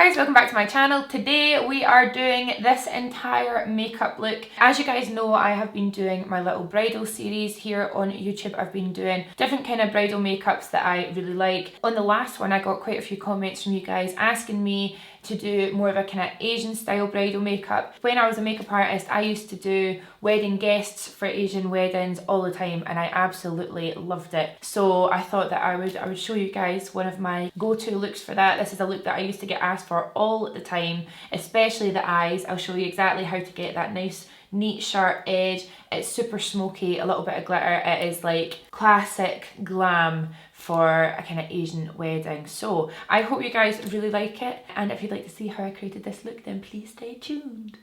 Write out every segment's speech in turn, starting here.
guys, welcome back to my channel. Today we are doing this entire makeup look. As you guys know, I have been doing my little bridal series here on YouTube. I've been doing different kind of bridal makeups that I really like. On the last one I got quite a few comments from you guys asking me to do more of a kind of Asian style bridal makeup. When I was a makeup artist, I used to do wedding guests for Asian weddings all the time and I absolutely loved it. So I thought that I would show you guys one of my go-to looks for that. This is a look that I used to get asked for all the time, especially the eyes. I'll show you exactly how to get that nice neat sharp edge. It's super smoky, a little bit of glitter. It is like classic glam for a kind of Asian wedding. So I hope you guys really like it, and if you'd like to see how I created this look, then please stay tuned.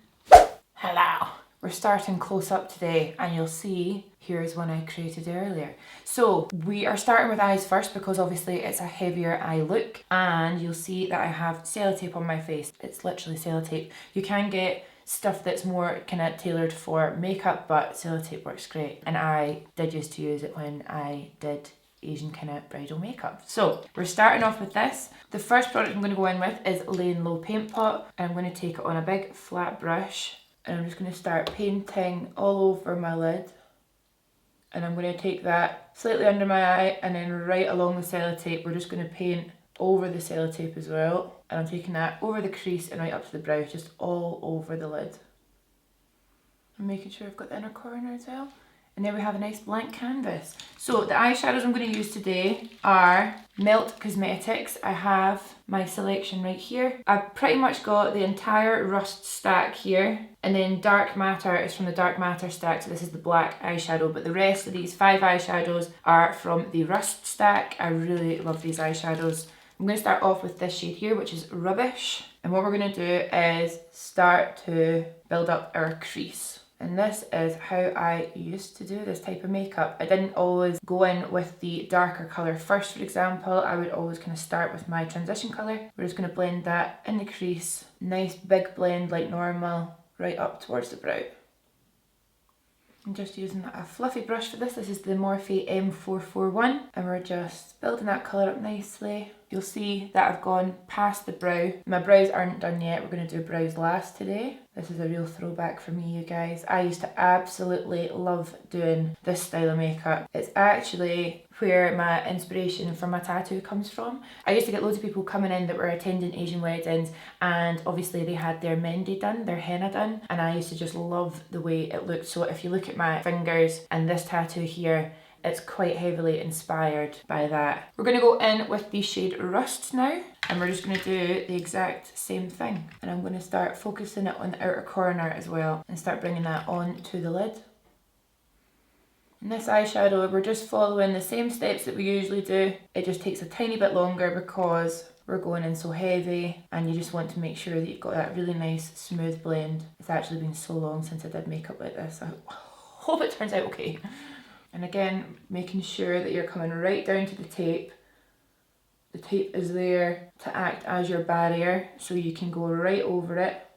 Hello. We're starting close up today and you'll see here's one I created earlier. So we are starting with eyes first because obviously it's a heavier eye look, and you'll see that I have sellotape on my face. It's literally sellotape. You can get stuff that's more kind of tailored for makeup, but sellotape works great, and I did used to use it when I did Asian kind of bridal makeup. So we're starting off with this. The first product I'm going to go in with is Laying Low Paint Pot, and I'm going to take it on a big flat brush and I'm just going to start painting all over my lid, and I'm going to take that slightly under my eye and then right along the sellotape we're just going to paint over the sellotape as well, and I'm taking that over the crease and right up to the brow, just all over the lid. I'm making sure I've got the inner corner as well. And there we have a nice blank canvas. So the eyeshadows I'm going to use today are Melt Cosmetics. I have my selection right here. I've pretty much got the entire Rust stack here, and then Dark Matter is from the Dark Matter stack, so this is the black eyeshadow, but the rest of these 5 eyeshadows are from the Rust stack. I really love these eyeshadows. I'm going to start off with this shade here, which is Rubbish, and what we're going to do is start to build up our crease. And this is how I used to do this type of makeup. I didn't always go in with the darker colour first, for example. I would always kind of start with my transition colour. We're just going to blend that in the crease. Nice big blend like normal, right up towards the brow. I'm just using a fluffy brush for this. This is the Morphe M441, and we're just building that colour up nicely. You'll see that I've gone past the brow. My brows aren't done yet. We're going to do brows last today. This is a real throwback for me, you guys. I used to absolutely love doing this style of makeup. It's actually where my inspiration for my tattoo comes from. I used to get loads of people coming in that were attending Asian weddings, and obviously they had their mehndi done, their henna done, and I used to just love the way it looked. So if you look at my fingers and this tattoo here, it's quite heavily inspired by that. We're going to go in with the shade Rust now, and we're just going to do the exact same thing. And I'm going to start focusing it on the outer corner as well and start bringing that on to the lid. And this eyeshadow, we're just following the same steps that we usually do. It just takes a tiny bit longer because we're going in so heavy, and you just want to make sure that you've got that really nice smooth blend. It's actually been so long since I did makeup like this. I hope it turns out okay. And again, making sure that you're coming right down to the tape. The tape is there to act as your barrier, so you can go right over it.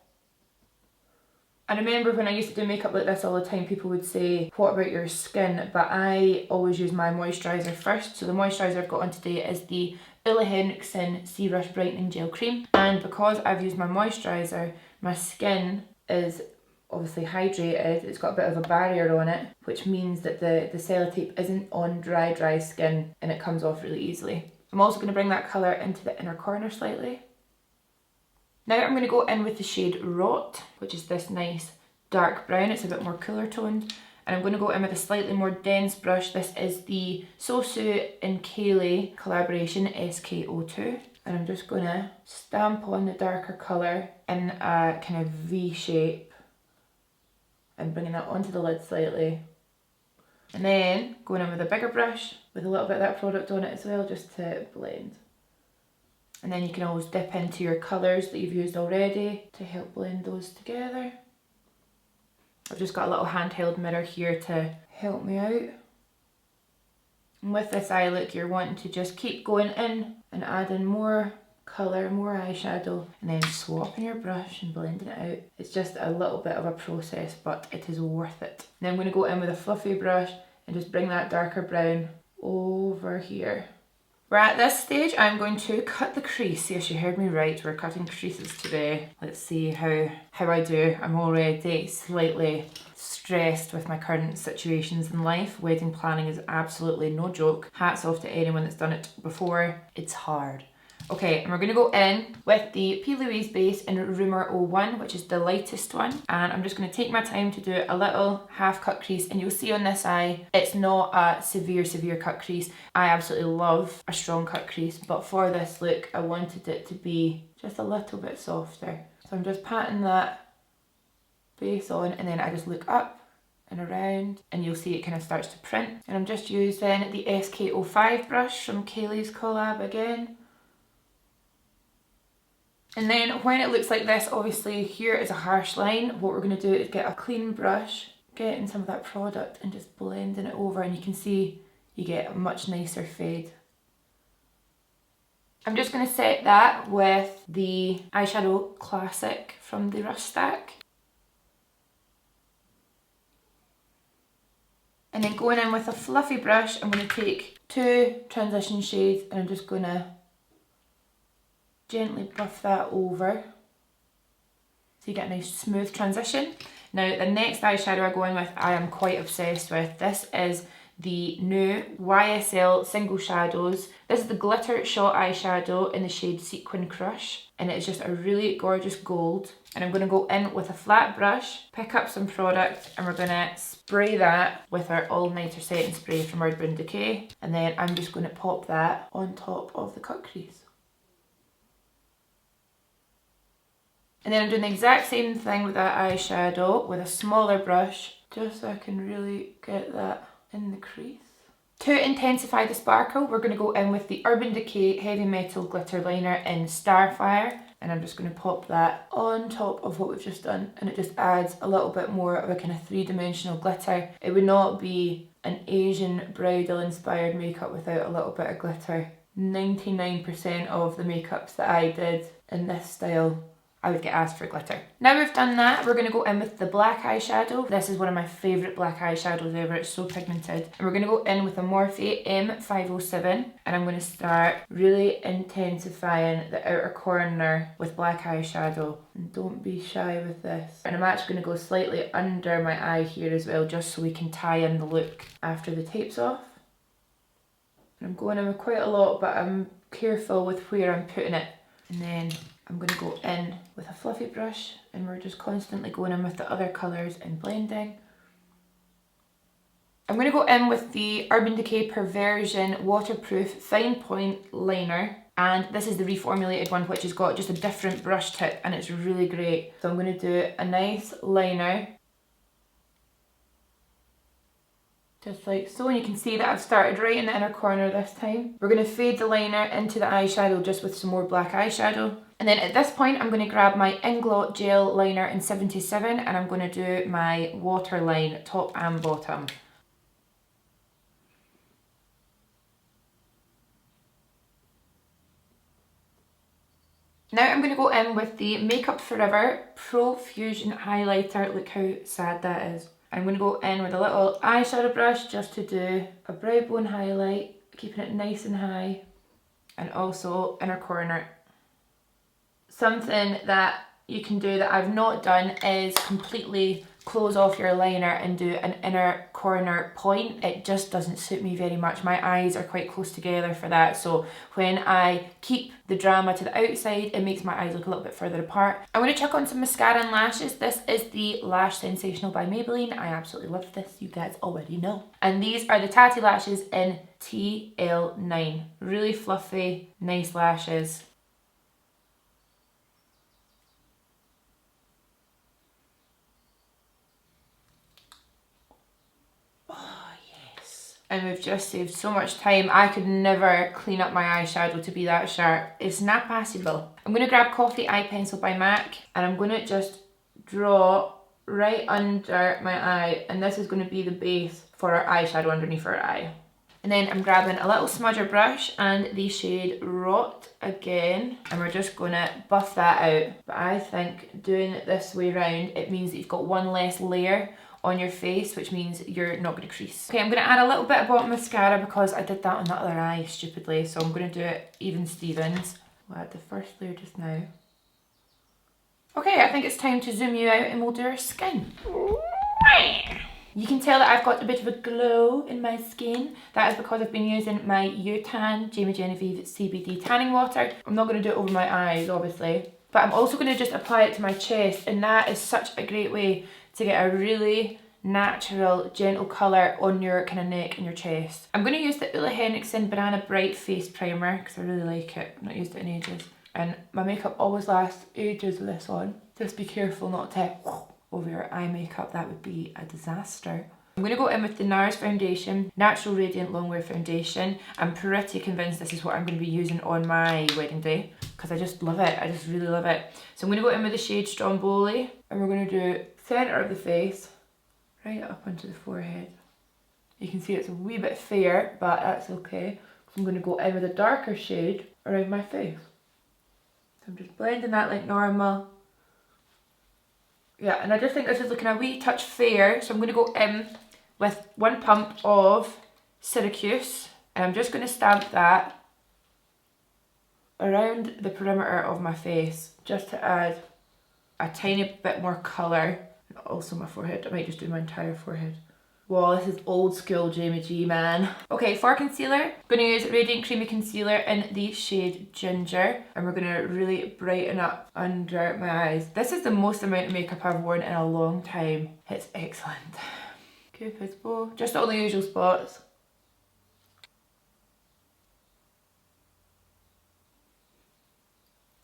I remember when I used to do makeup like this all the time, people would say, what about your skin? But I always use my moisturiser first. So the moisturiser I've got on today is the Ole Henriksen Sea Rush Brightening Gel Cream. And because I've used my moisturiser, my skin is obviously hydrated. It's got a bit of a barrier on it, which means that the sellotape isn't on dry skin and it comes off really easily. I'm also going to bring that colour into the inner corner slightly. Now I'm going to go in with the shade Rot, which is this nice dark brown. It's a bit more cooler toned. And I'm going to go in with a slightly more dense brush. This is the Sosu and Kaylee collaboration SK02. And I'm just going to stamp on the darker colour in a kind of V shape and bringing that onto the lid slightly. And then going in with a bigger brush with a little bit of that product on it as well, just to blend. And then you can always dip into your colours that you've used already to help blend those together. I've just got a little handheld mirror here to help me out. And with this eye look, you're wanting to just keep going in and adding more colour, more eyeshadow, and then swapping your brush and blending it out. It's just a little bit of a process, but it is worth it. And then I'm going to go in with a fluffy brush and just bring that darker brown over here. We're at this stage, I'm going to cut the crease. Yes, you heard me right, we're cutting creases today. Let's see how I do. I'm already slightly stressed with my current situations in life. Wedding planning is absolutely no joke. Hats off to anyone that's done it before. It's hard. Okay, and we're going to go in with the P. Louise base in Rumour 01, which is the lightest one. And I'm just going to take my time to do a little half cut crease. And you'll see on this eye, it's not a severe cut crease. I absolutely love a strong cut crease, but for this look, I wanted it to be just a little bit softer. So I'm just patting that base on, and then I just look up and around, and you'll see it kind of starts to print. And I'm just using the SK05 brush from Kaylee's collab again. And then when it looks like this, obviously here is a harsh line. What we're going to do is get a clean brush, get in some of that product and just blending it over, and you can see you get a much nicer fade. I'm just going to set that with the Eyeshadow Classic from the Rush Stack. And then going in with a fluffy brush, I'm going to take 2 transition shades and I'm just going to gently buff that over so you get a nice smooth transition. Now the next eyeshadow I go in with, I am quite obsessed with. This is the new YSL Single Shadows. This is the Glitter Shot eyeshadow in the shade Sequin Crush, and it is just a really gorgeous gold. And I'm going to go in with a flat brush, pick up some product, and we're going to spray that with our All Nighter setting spray from Urban Decay, and then I'm just going to pop that on top of the cut crease. And then I'm doing the exact same thing with that eyeshadow with a smaller brush, just so I can really get that in the crease. To intensify the sparkle, we're going to go in with the Urban Decay Heavy Metal Glitter Liner in Starfire. And I'm just going to pop that on top of what we've just done. And it just adds a little bit more of a kind of 3-dimensional glitter. It would not be an Asian Bridal inspired makeup without a little bit of glitter. 99% of the makeups that I did in this style, I would get asked for glitter. Now we've done that, we're going to go in with the black eyeshadow. This is one of my favourite black eyeshadows ever, it's so pigmented. And we're going to go in with a Morphe M507, and I'm going to start really intensifying the outer corner with black eyeshadow. And don't be shy with this. And I'm actually going to go slightly under my eye here as well, just so we can tie in the look after the tape's off. And I'm going in with quite a lot, but I'm careful with where I'm putting it. And then I'm going to go in with a fluffy brush, and we're just constantly going in with the other colours and blending. I'm going to go in with the Urban Decay Perversion Waterproof Fine Point Liner, and this is the reformulated one, which has got just a different brush tip, and it's really great. So I'm going to do a nice liner, just like so, and you can see that I've started right in the inner corner this time. We're going to fade the liner into the eyeshadow just with some more black eyeshadow. And then at this point, I'm going to grab my Inglot Gel Liner in 77, and I'm going to do my waterline top and bottom. Now I'm going to go in with the Makeup Forever Pro Fusion Highlighter. Look how sad that is. I'm going to go in with a little eyeshadow brush just to do a brow bone highlight, keeping it nice and high, and also inner corner. Something that you can do that I've not done is completely close off your liner and do an inner corner point. It just doesn't suit me very much. My eyes are quite close together for that, so when I keep the drama to the outside, it makes my eyes look a little bit further apart. I'm going to chuck on some mascara and lashes. This is the Lash Sensational by Maybelline. I absolutely love this, you guys already know. And these are the Tatti lashes in TL9. Really fluffy, nice lashes. And we've just saved so much time. I could never clean up my eyeshadow to be that sharp. It's not possible. I'm going to grab Coffee Eye Pencil by MAC, and I'm going to just draw right under my eye, and this is going to be the base for our eyeshadow underneath our eye. And then I'm grabbing a little smudger brush and the shade Rot again, and we're just going to buff that out. But I think doing it this way round, it means that you've got one less layer on your face, which means you're not going to crease. Okay, I'm going to add a little bit of bottom mascara because I did that on the other eye stupidly, so I'm going to do it even Stevens. We'll add the first layer just now. Okay, I think it's time to zoom you out and we'll do our skin. You can tell that I've got a bit of a glow in my skin. That is because I've been using my U-Tan Genevieve CBD tanning water. I'm not going to do it over my eyes, obviously. But I'm also going to just apply it to my chest, and that is such a great way to get a really natural, gentle colour on your kind of neck and your chest. I'm going to use the Ulla Henriksen Banana Bright Face Primer because I really like it. I've not used it in ages. And my makeup always lasts ages with this on. Just be careful not to over your eye makeup, that would be a disaster. I'm going to go in with the NARS foundation, Natural Radiant Longwear Foundation. I'm pretty convinced this is what I'm going to be using on my wedding day because I just love it. I just really love it. So I'm going to go in with the shade Stromboli, and we're going to do centre of the face, right up onto the forehead. You can see it's a wee bit fair, but that's okay. So I'm going to go in with a darker shade around my face. So I'm just blending that like normal. Yeah, and I just think this is looking a wee touch fair, so I'm going to go in with 1 pump of Syracuse, and I'm just going to stamp that around the perimeter of my face, just to add a tiny bit more colour, and also my forehead. I might just do my entire forehead. Wow, this is old school Jamie G, man. Okay, for concealer, I'm going to use Radiant Creamy Concealer in the shade Ginger, and we're going to really brighten up under my eyes. This is the most amount of makeup I've worn in a long time. It's excellent. Cupid's bow, just all the usual spots.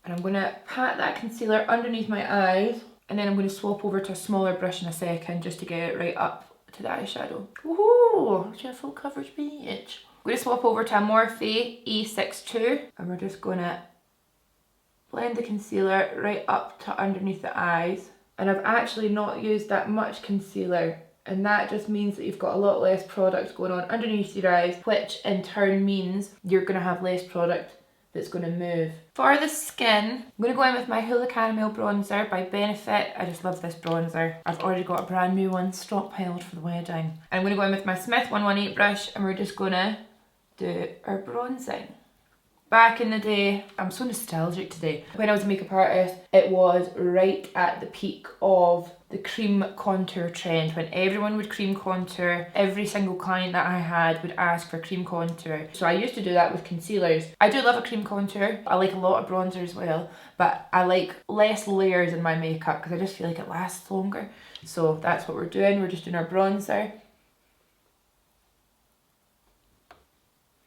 And I'm going to pat that concealer underneath my eyes, and then I'm going to swap over to a smaller brush in a second just to get it right up to the eyeshadow. Woohoo! She's a full coverage bitch. I'm going to swap over to a Morphe E62, and we're just going to blend the concealer right up to underneath the eyes. And I've actually not used that much concealer, and that just means that you've got a lot less product going on underneath your eyes, which in turn means you're going to have less product that's going to move. For the skin, I'm going to go in with my Hula Caramel bronzer by Benefit. I just love this bronzer. I've already got a brand new one stockpiled for the wedding. And I'm going to go in with my Smith 118 brush, and we're just going to do our bronzing. Back in the day, I'm so nostalgic today. When I was a makeup artist, it was right at the peak of the cream contour trend, when everyone would cream contour. Every single client that I had would ask for cream contour. So I used to do that with concealers. I do love a cream contour. I like a lot of bronzer as well, but I like less layers in my makeup because I just feel like it lasts longer. So that's what we're doing. We're just doing our bronzer.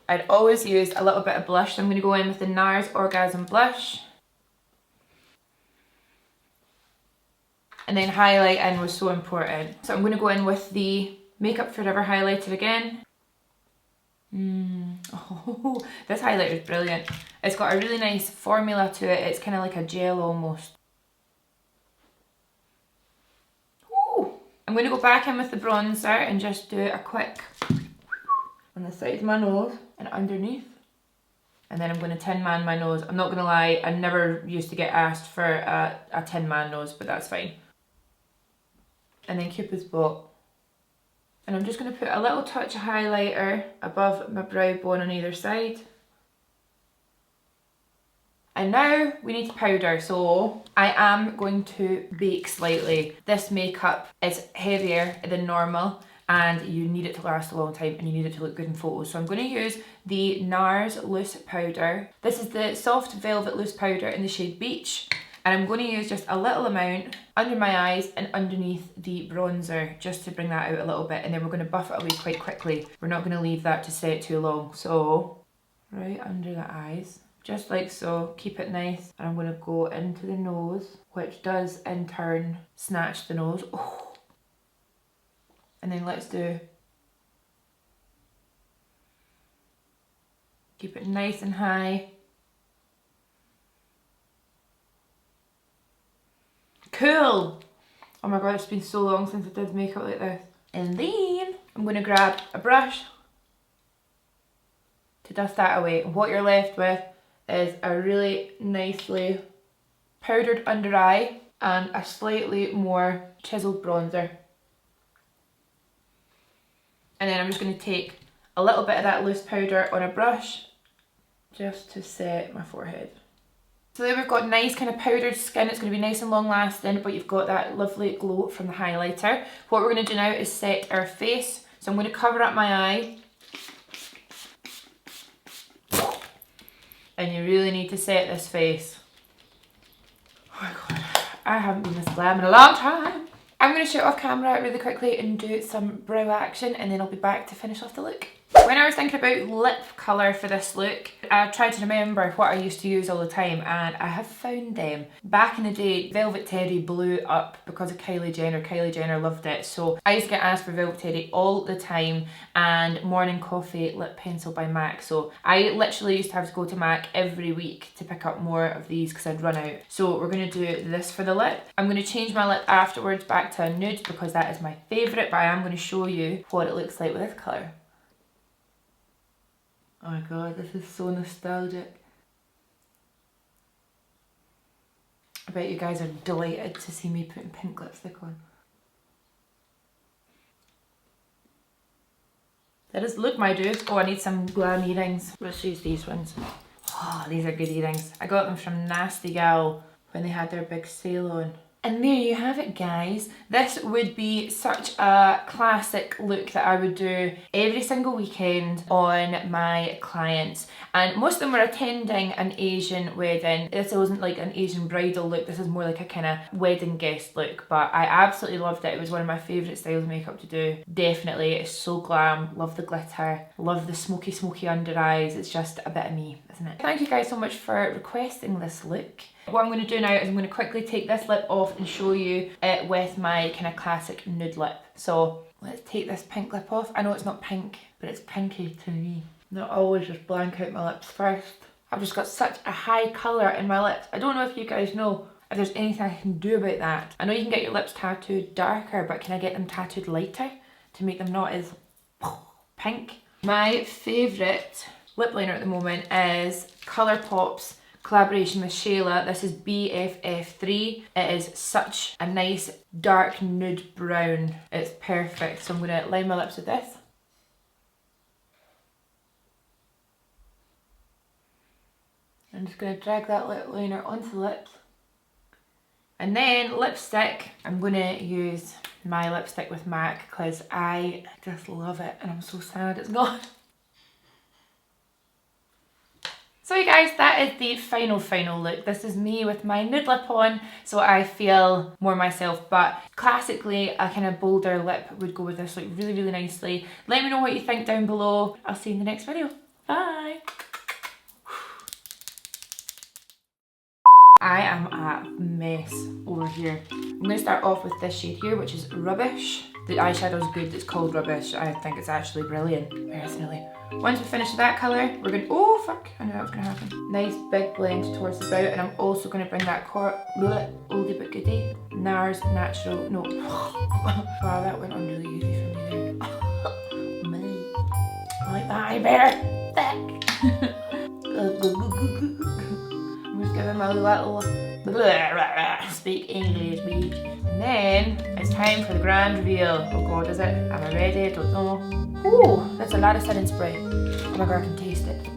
I'd always use a little bit of blush, so I'm going to go in with the NARS Orgasm Blush. And then highlighting was so important. So I'm going to go in with the Makeup Forever highlighter again. Oh, this highlighter is brilliant. It's got a really nice formula to it. It's kind of like a gel almost. Ooh. I'm going to go back in with the bronzer and just do a quick on the side of my nose and underneath. And then I'm going to Tin Man my nose. I'm not going to lie, I never used to get asked for a Tin Man nose, but that's fine. And then Cupid's bow. And I'm just going to put a little touch of highlighter above my brow bone on either side. And now we need to powder, so I am going to bake slightly. This makeup is heavier than normal, and you need it to last a long time, and you need it to look good in photos. So I'm going to use the NARS Loose Powder. This is the Soft Velvet Loose Powder in the shade Beach. And I'm going to use just a little amount under my eyes and underneath the bronzer, just to bring that out a little bit. And then we're going to buff it away quite quickly. We're not going to leave that to set too long. So, right under the eyes, just like so. Keep it nice. And I'm going to go into the nose, which does in turn snatch the nose. Oh. And then let's do, keep it nice and high. Cool! Oh my god, it's been so long since I did makeup like this. And then I'm going to grab a brush to dust that away. And what you're left with is a really nicely powdered under eye and a slightly more chiseled bronzer. And then I'm just going to take a little bit of that loose powder on a brush just to set my forehead. So there we've got nice kind of powdered skin. It's going to be nice and long lasting, but you've got that lovely glow from the highlighter. What we're going to do now is set our face. So I'm going to cover up my eye. And you really need to set this face. Oh my god, I haven't been this glam in a long time. I'm going to shoot off camera really quickly and do some brow action, and then I'll be back to finish off the look. When I was thinking about lip colour for this look, I tried to remember what I used to use all the time, and I have found them. Back in the day, Velvet Teddy blew up because of Kylie Jenner. Kylie Jenner loved it, so I used to get asked for Velvet Teddy all the time, and Morning Coffee lip pencil by MAC. So I literally used to have to go to MAC every week to pick up more of these because I'd run out. So we're going to do this for the lip. I'm going to change my lip afterwards back to a nude because that is my favourite, but I am going to show you what it looks like with this colour. Oh my god, this is so nostalgic. I bet you guys are delighted to see me putting pink lipstick on. That is look, my dude. Oh, I need some glam earrings. Let's use these ones. Oh, these are good earrings. I got them from Nasty Gal when they had their big sale on. And there you have it, guys. This would be such a classic look that I would do every single weekend on my clients. And most of them were attending an Asian wedding. This wasn't like an Asian bridal look. This is more like a kind of wedding guest look. But I absolutely loved it. It was one of my favourite styles of makeup to do. Definitely. It's so glam. Love the glitter. Love the smoky, smoky under eyes. It's just a bit of me, isn't it? Thank you guys so much for requesting this look. What I'm going to do now is I'm going to quickly take this lip off and show you it with my kind of classic nude lip. So let's take this pink lip off. I know it's not pink, but it's pinky to me. Not always just blank out my lips first. I've just got such a high colour in my lips. I don't know if you guys know if there's anything I can do about that. I know you can get your lips tattooed darker, but can I get them tattooed lighter to make them not as pink? My favourite lip liner at the moment is Colourpop's collaboration with Shayla. This is BFF3. It is such a nice dark nude brown. It's perfect. So I'm going to line my lips with this. I'm just going to drag that lip liner onto the lips. And then lipstick. I'm going to use my lipstick with MAC because I just love it and I'm so sad it's gone. So you guys, that is the final look. This is me with my nude lip on, so I feel more myself, but classically a kind of bolder lip would go with this look really, really nicely. Let me know what you think down below. I'll see you in the next video. Bye! I am a mess over here. I'm going to start off with this shade here, which is Rubbish. The eyeshadow is good, it's called Rubbish. I think it's actually brilliant, personally. Once we finish that colour, we're going to, oh fuck, I knew that was going to happen. Nice big blend towards the brow, and I'm also going to bring that oldie but goodie, NARS Natural, no. Wow, that went on really easy for me there. Man, I like that eye better. Thick. I'm just giving my little speak English, bitch. And then it's time for the grand reveal. Oh god, is it? Am I ready? I don't know. Ooh, that's a lot of setting spray. Oh my god, I can taste it.